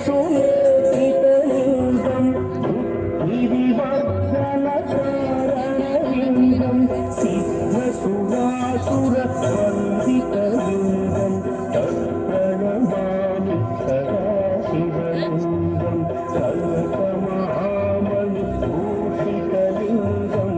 सुनेत्रितलिङ्गं बुद्धिविवर्धनकारणलिङ्गं सिद्धसुरासुरवन्दितलिङ्गं तत्प्रणमामि सदा शिवलिङ्गं कल्पमहामणिभूषितलिङ्गं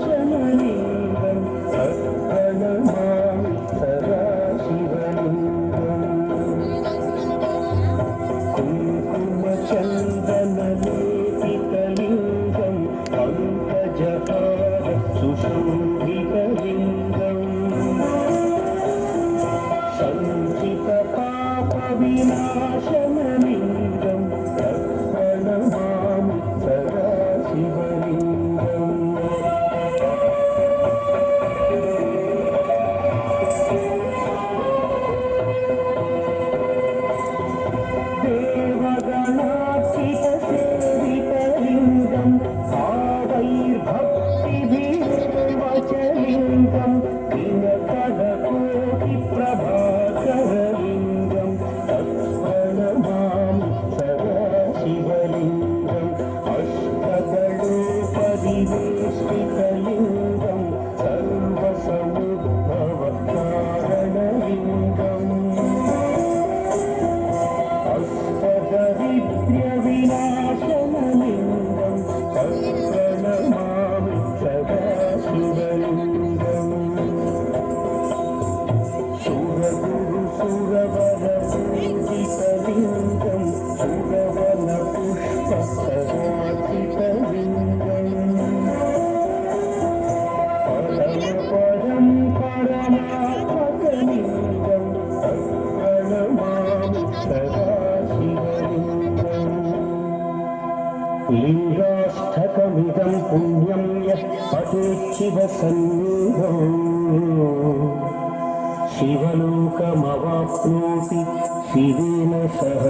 यज्ञविनाशनलिङ्गं तत्प्रणमामि सदा शिवलिङ्गम् कुङ्कुमचन्दनलेपितलिङ्गं पङ्कजहार सुशोभितलिङ्गम् सञ्चितपापविनाशनलिङ्गं तत्प्रणमामि सदा शिवलिङ्गम् देवगणार्चितसेवितलिङ्गं भावैर्भक्तिभिर्वचलिङ्गं दिनकरकोटिप्रभाकरलिङ्गं तत्प्रणमामि सदा शिवलिङ्गम् अष्टदलोपरिवेष्टितलिङ्गं सर्वसमुद्भवकारणलिङ्गम् अष्टदरिद्र्यविनाशनलिङ्गं तत्प्रणमामि सदा शिवलिङ्गम् सुरगुरुसुरवरपूजितलिङ्गं सुरवनपुष्पसदाचितलिङ्गम् परमपरं परमात्मकलिङ्गं तत्प्रणमामि सदा शिवलिङ्गम् लिङ्गाष्टकमिदं पुण्यं यः पठेच्छिवसन्निधौ शिवलोकमवाप्नोति शिवेन सह